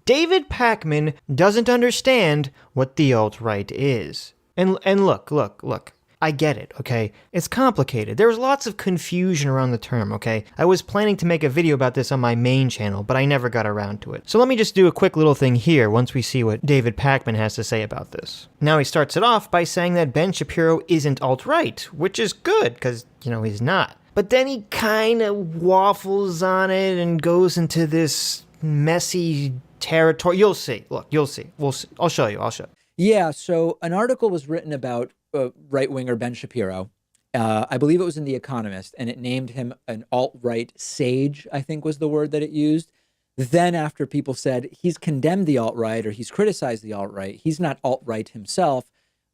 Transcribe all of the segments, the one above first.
David Pakman doesn't understand what the alt-right is. And look. I get it, okay? It's complicated. There's lots of confusion around the term, okay? I was planning to make a video about this on my main channel, but I never got around to it. So let me just do a quick little thing here once we see what David Pakman has to say about this. Now he starts it off by saying that Ben Shapiro isn't alt-right, which is good, because, he's not. But then he kind of waffles on it and goes into this messy territory. You'll see. Look, you'll see. We'll see. I'll show you. Yeah, so an article was written about right-winger Ben Shapiro. I believe it was in The Economist, and it named him an alt-right sage, I think was the word that it used. Then after people said he's condemned the alt-right or he's criticized the alt-right, he's not alt-right himself,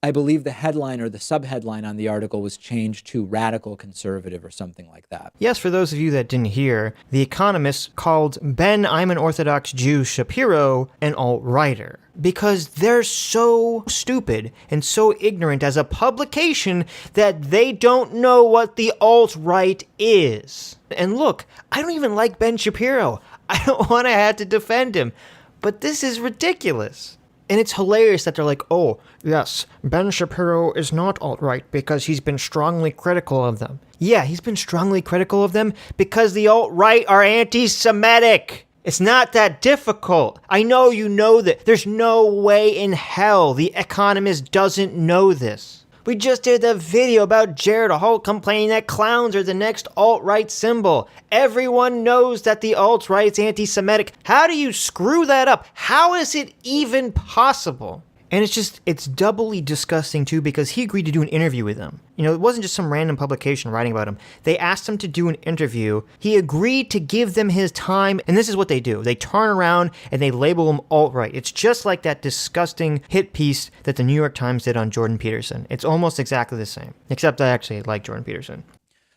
I believe the headline or the subheadline on the article was changed to radical conservative or something like that. Yes, for those of you that didn't hear, The Economist called Ben I'm an Orthodox Jew Shapiro an alt-righter. Because they're so stupid and so ignorant as a publication that they don't know what the alt-right is. And look, I don't even like Ben Shapiro. I don't want to have to defend him. But this is ridiculous. And it's hilarious that they're like, oh, yes, Ben Shapiro is not alt-right because he's been strongly critical of them. Yeah, he's been strongly critical of them because the alt-right are anti-Semitic. It's not that difficult. I know you know that. There's no way in hell The Economist doesn't know this. We just did a video about Jared Holt complaining that clowns are the next alt-right symbol. Everyone knows that the alt-right's anti-Semitic. How do you screw that up? How is it even possible? And it's doubly disgusting too because he agreed to do an interview with them. It wasn't just some random publication writing about him. They asked him to do an interview. He agreed to give them his time, and this is what they do. They turn around and they label him alt-right. It's just like that disgusting hit piece that the New York Times did on Jordan Peterson. It's almost exactly the same, except I actually like Jordan Peterson.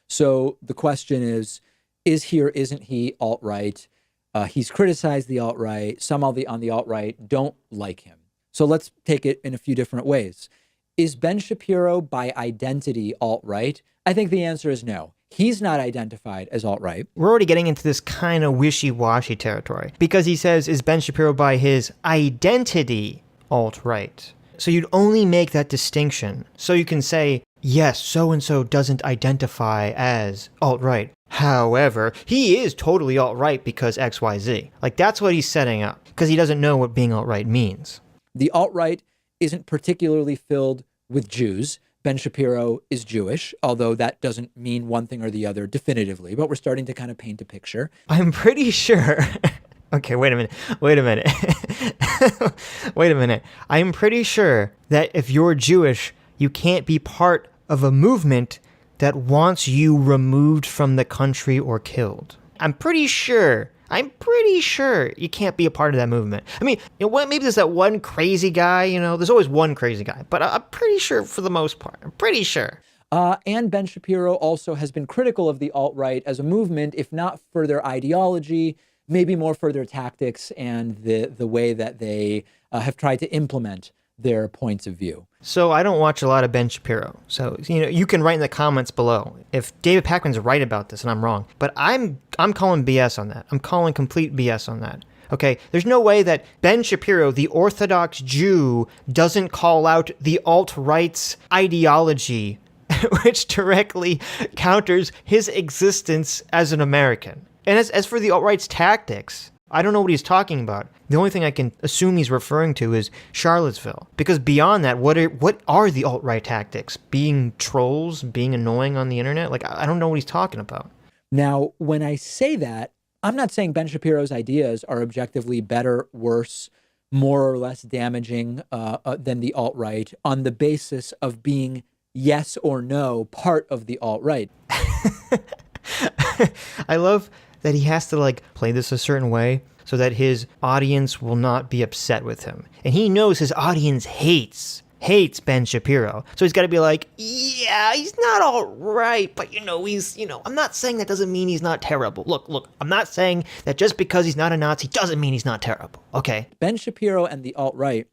So the question is he or isn't he alt-right? He's criticized the alt-right. Some on the alt-right don't like him. So let's take it in a few different ways. Is Ben Shapiro by identity alt-right? I think the answer is no. He's not identified as alt-right. We're already getting into this kind of wishy-washy territory because he says, is Ben Shapiro by his identity alt-right? So you'd only make that distinction. So you can say, yes, so-and-so doesn't identify as alt-right. However, he is totally alt-right because XYZ. Like, that's what he's setting up because he doesn't know what being alt-right means. The alt-right isn't particularly filled with Jews. Ben Shapiro is Jewish, although that doesn't mean one thing or the other definitively, but we're starting to kind of paint a picture. I'm pretty sure. Okay, wait a minute. Wait a minute. I'm pretty sure that if you're Jewish, you can't be part of a movement that wants you removed from the country or killed. I'm pretty sure you can't be a part of that movement. I mean, maybe there's that one crazy guy, there's always one crazy guy, but I'm pretty sure for the most part. I'm pretty sure. And Ben Shapiro also has been critical of the alt-right as a movement, if not for their ideology, maybe more for their tactics and the way that they have tried to implement their points of view. So I don't watch a lot of Ben Shapiro. So, you can write in the comments below if David Pakman's right about this and I'm wrong. But I'm calling BS on that. I'm calling complete BS on that. Okay, there's no way that Ben Shapiro, the Orthodox Jew, doesn't call out the alt-right's ideology, which directly counters his existence as an American. And as for the alt-right's tactics, I don't know what he's talking about. The only thing I can assume he's referring to is Charlottesville. Because beyond that, what are the alt-right tactics? Being trolls? Being annoying on the internet? Like, I don't know what he's talking about. Now, when I say that, I'm not saying Ben Shapiro's ideas are objectively better, worse, more or less damaging than the alt-right on the basis of being yes or no part of the alt-right. I love that he has to play this a certain way so that his audience will not be upset with him. And he knows his audience hates Ben Shapiro. So he's got to be like, yeah, he's not all right, but I'm not saying that doesn't mean he's not terrible. Look, I'm not saying that just because he's not a Nazi doesn't mean he's not terrible, okay? Ben Shapiro and the alt-right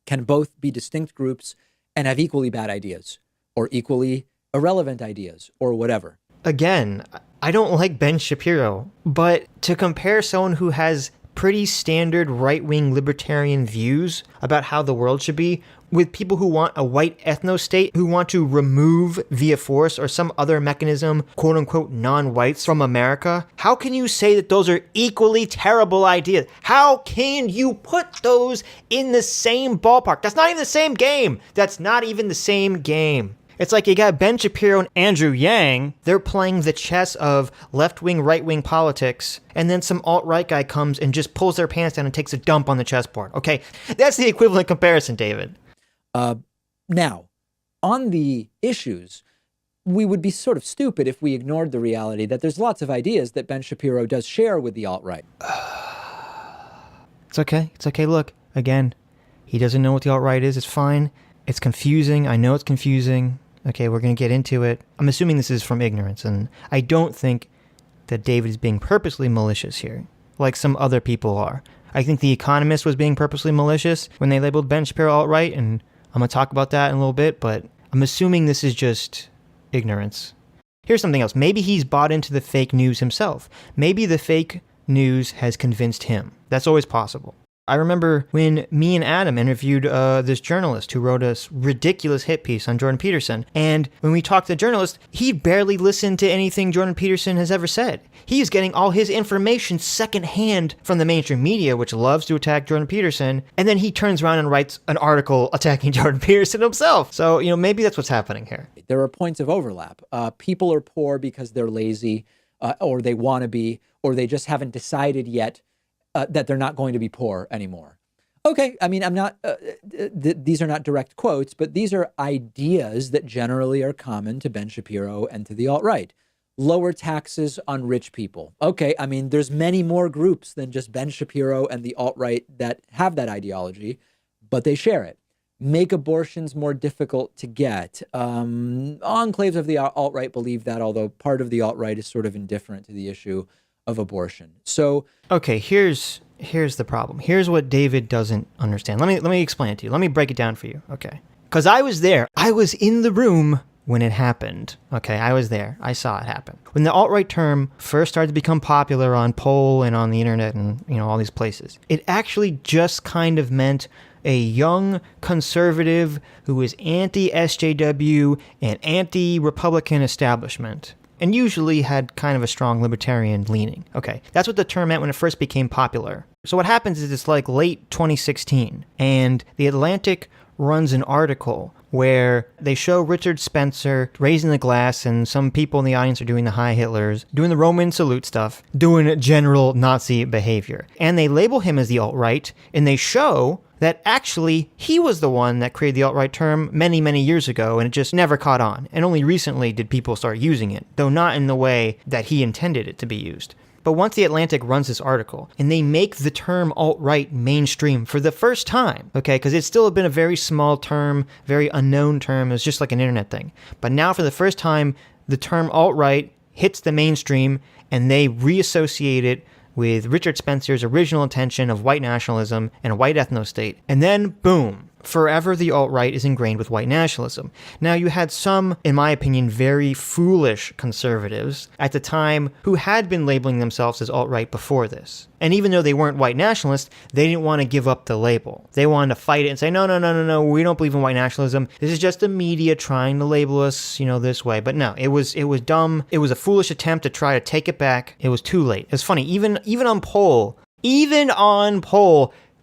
can both be distinct groups and have equally bad ideas or equally irrelevant ideas or whatever. Again, I don't like Ben Shapiro, but to compare someone who has pretty standard right-wing libertarian views about how the world should be, with people who want a white ethno-state, who want to remove via force or some other mechanism, quote-unquote, non-whites from America, how can you say that those are equally terrible ideas? How can you put those in the same ballpark? That's not even the same game. That's not even the same game. It's like you got Ben Shapiro and Andrew Yang. They're playing the chess of left-wing, right-wing politics, and then some alt-right guy comes and just pulls their pants down and takes a dump on the chessboard. Okay, that's the equivalent comparison, David. Now, on the issues, we would be sort of stupid if we ignored the reality that there's lots of ideas that Ben Shapiro does share with the alt-right. It's okay. It's okay. Look, again, he doesn't know what the alt-right is. It's fine. It's confusing. I know it's confusing. Okay, we're going to get into it. I'm assuming this is from ignorance, and I don't think that David is being purposely malicious here, like some other people are. I think The Economist was being purposely malicious when they labeled Ben Shapiro alt-right, and I'm going to talk about that in a little bit, but I'm assuming this is just ignorance. Here's something else. Maybe he's bought into the fake news himself. Maybe the fake news has convinced him. That's always possible. I remember when me and Adam interviewed this journalist who wrote a ridiculous hit piece on Jordan Peterson. And when we talked to the journalist, he barely listened to anything Jordan Peterson has ever said. He's getting all his information secondhand from the mainstream media, which loves to attack Jordan Peterson. And then he turns around and writes an article attacking Jordan Peterson himself. So, maybe that's what's happening here. There are points of overlap. People are poor because they're lazy, or they want to be, or they just haven't decided yet that they're not going to be poor anymore. Okay, I mean, I'm not, these are not direct quotes, but these are ideas that generally are common to Ben Shapiro and to the alt-right. Lower taxes on rich people. Okay, I mean, there's many more groups than just Ben Shapiro and the alt-right that have that ideology, but they share it. Make abortions more difficult to get. Enclaves of the alt-right believe that, although part of the alt-right is sort of indifferent to the issue of abortion. So, okay, here's the problem. Here's what David doesn't understand. Let me explain it to you. Let me break it down for you. Okay, because I was there. I was in the room when it happened. Okay, I was there. I saw it happen. When the alt-right term first started to become popular on Poll and on the internet and all these places, it actually just kind of meant a young conservative who was anti-SJW and anti-Republican establishment, and usually had kind of a strong libertarian leaning. Okay, that's what the term meant when it first became popular. So what happens is it's like late 2016, and The Atlantic runs an article where they show Richard Spencer raising the glass, and some people in the audience are doing the Heil Hitlers, doing the Roman salute stuff, doing general Nazi behavior. And they label him as the alt-right, and they show that actually he was the one that created the alt-right term many, many years ago, and it just never caught on. And only recently did people start using it, though not in the way that he intended it to be used. But once The Atlantic runs this article, and they make the term alt-right mainstream for the first time, okay, because it's still been a very small term, very unknown term, it's just like an internet thing. But now for the first time, the term alt-right hits the mainstream, and they reassociate it with Richard Spencer's original intention of white nationalism and a white ethno-state. And then, boom, forever the alt-right is ingrained with white nationalism. Now, you had some, in my opinion, very foolish conservatives at the time who had been labeling themselves as alt-right before this. And even though they weren't white nationalists, they didn't want to give up the label. They wanted to fight it and say, no, we don't believe in white nationalism. This is just the media trying to label us, this way. But no, it was dumb. It was a foolish attempt to try to take it back. It was too late. It's funny, even on Poll,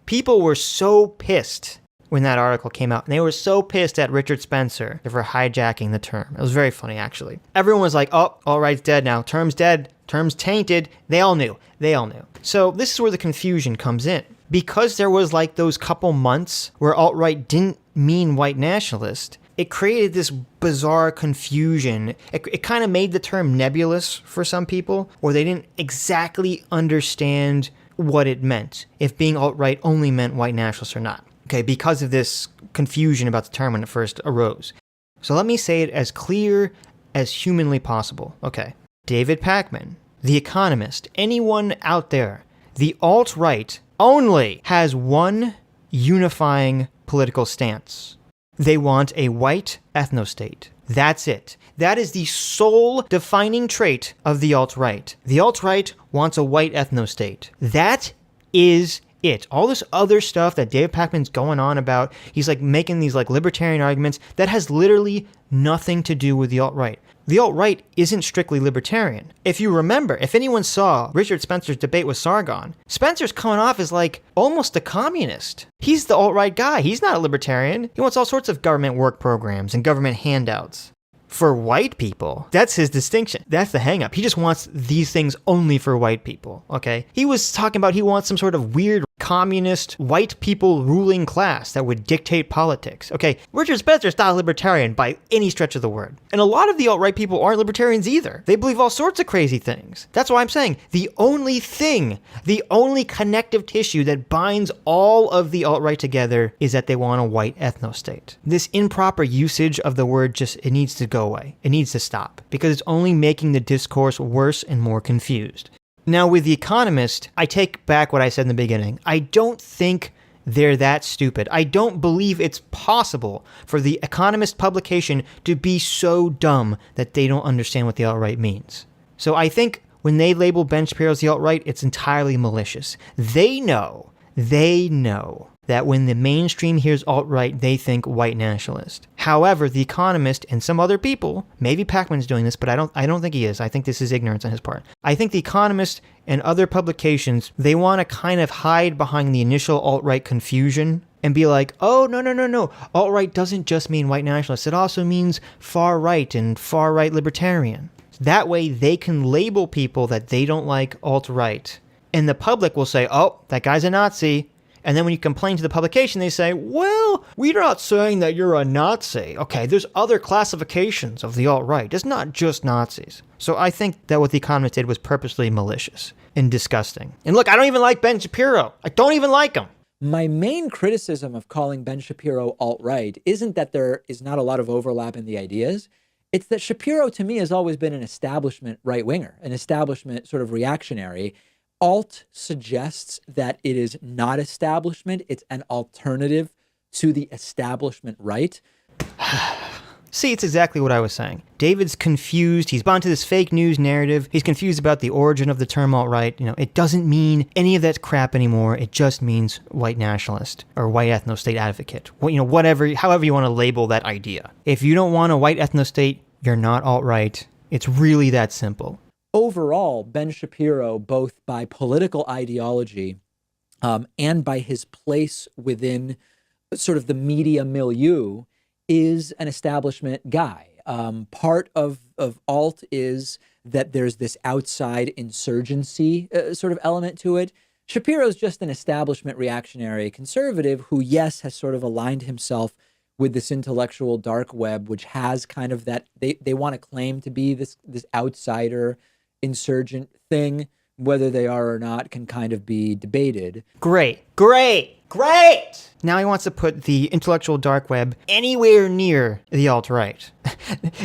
people were so pissed when that article came out. And they were so pissed at Richard Spencer for hijacking the term. It was very funny, actually. Everyone was like, oh, alt-right's dead now. Term's dead. Term's tainted. They all knew. So this is where the confusion comes in. Because there was like those couple months where alt-right didn't mean white nationalist, it created this bizarre confusion. It kind of made the term nebulous for some people, or they didn't exactly understand what it meant, if being alt-right only meant white nationalists or not. Okay, because of this confusion about the term when it first arose. So let me say it as clear as humanly possible. Okay, David Pakman, The Economist, anyone out there, the alt-right only has one unifying political stance. They want a white ethno-state. That's it. That is the sole defining trait of the alt-right. The alt-right wants a white ethno-state. That is it. All this other stuff that David Pakman's going on about, he's like making these like libertarian arguments that has literally nothing to do with the alt-right. The alt-right isn't strictly libertarian. If you remember, if anyone saw Richard Spencer's debate with Sargon, Spencer's coming off as like almost a communist. He's the alt-right guy. He's not a libertarian. He wants all sorts of government work programs and government handouts. For white people, that's his distinction. That's the hang up. He just wants these things only for white people, okay? He was talking about he wants some sort of weird communist white people ruling class that would dictate politics. Okay, Richard Spencer's not a libertarian by any stretch of the word. And a lot of the alt-right people aren't libertarians either. They believe all sorts of crazy things. That's why I'm saying the only thing, the only connective tissue that binds all of the alt-right together is that they want a white ethno-state. This improper usage of the word it needs to go away. It needs to stop because it's only making the discourse worse and more confused. Now, with The Economist, I take back what I said in the beginning. I don't think they're that stupid. I don't believe it's possible for The Economist publication to be so dumb that they don't understand what the alt-right means. So I think when they label Ben Shapiro as the alt-right, it's entirely malicious. They know that when the mainstream hears alt-right, they think white nationalist. However, The Economist and some other people, maybe Pakman's doing this, but I don't think he is. I think this is ignorance on his part. I think The Economist and other publications, they want to kind of hide behind the initial alt-right confusion and be like, oh, no. Alt-right doesn't just mean white nationalist. It also means far-right and far-right libertarian. That way, they can label people that they don't like alt-right. And the public will say, oh, that guy's a Nazi. And then when you complain to the publication, they say, well, we're not saying that you're a Nazi. Okay, there's other classifications of the alt-right. It's not just Nazis. So I think that what The Economist did was purposely malicious and disgusting. And look, I don't even like Ben Shapiro. I don't even like him. My main criticism of calling Ben Shapiro alt-right isn't that there is not a lot of overlap in the ideas. It's that Shapiro, to me, has always been an establishment right-winger, an establishment sort of reactionary. Alt suggests that it is not establishment. It's an alternative to the establishment right. See, it's exactly what I was saying. David's confused. He's gone to this fake news narrative. He's confused about the origin of the term alt-right. It doesn't mean any of that crap anymore. It just means white nationalist or white ethno-state advocate. Whatever, however you want to label that idea. If you don't want a white ethno-state, you're not alt-right. It's really that simple. Overall, Ben Shapiro, both by political ideology and by his place within sort of the media milieu, is an establishment guy. Part of alt is that there's this outside insurgency sort of element to it. Shapiro's just an establishment reactionary conservative who, yes, has sort of aligned himself with this intellectual dark web, which has kind of that, they want to claim to be this outsider insurgent thing. Whether they are or not can kind of be debated. Great. Now he wants to put the intellectual dark web anywhere near the alt-right.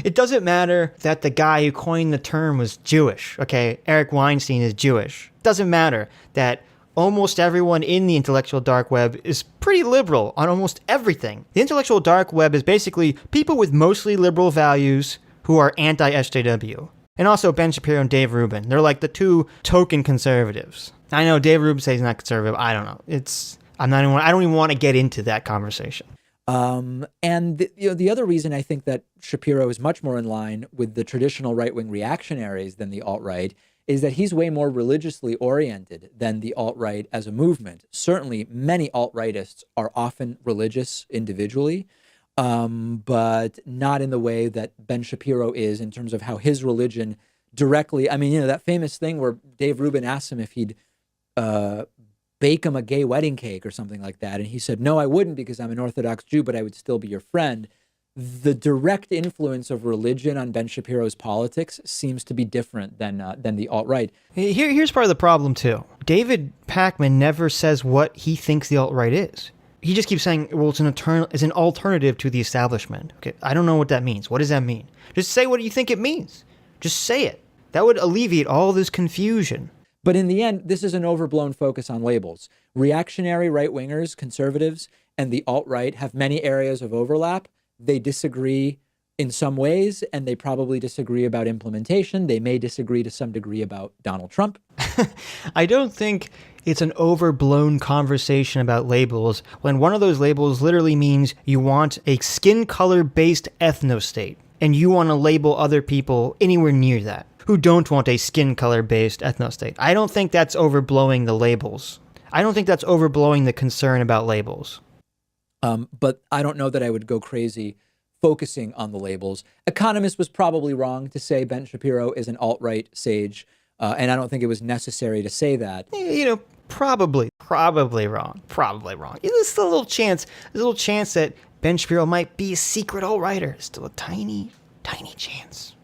It doesn't matter that the guy who coined the term was Jewish, okay? Eric Weinstein is Jewish. It doesn't matter that almost everyone in the intellectual dark web is pretty liberal on almost everything. The intellectual dark web is basically people with mostly liberal values who are anti-SJW. And also Ben Shapiro and Dave Rubin. They're like the two token conservatives. I know Dave Rubin says he's not conservative. I don't know. I don't even want to get into that conversation. And the other reason I think that Shapiro is much more in line with the traditional right-wing reactionaries than the alt-right is that he's way more religiously oriented than the alt-right as a movement. Certainly, many alt-rightists are often religious individually, but not in the way that Ben Shapiro is in terms of how his religion directly, that famous thing where Dave Rubin asked him if he'd bake him a gay wedding cake or something like that. And he said, no, I wouldn't because I'm an Orthodox Jew, but I would still be your friend. The direct influence of religion on Ben Shapiro's politics seems to be different than the alt-right. Here's part of the problem, too. David Pakman never says what he thinks the alt-right is. He just keeps saying, well, it's an alternative to the establishment. Okay, I don't know what that means. What does that mean? Just say what you think it means. Just say it. That would alleviate all this confusion. But in the end, this is an overblown focus on labels. Reactionary right-wingers, conservatives, and the alt-right have many areas of overlap. They disagree in some ways, and they probably disagree about implementation. They may disagree to some degree about Donald Trump. I don't think It's an overblown conversation about labels when one of those labels literally means you want a skin color based ethnostate and you want to label other people anywhere near that who don't want a skin color based ethnostate. I don't think that's overblowing the labels. I don't think that's overblowing the concern about labels. But I don't know that I would go crazy focusing on the labels. Economist was probably wrong to say Ben Shapiro is an alt-right sage, and I don't think it was necessary to say that. Probably wrong. There's a little chance that Ben Shapiro might be a secret alt-writer. Still a tiny chance.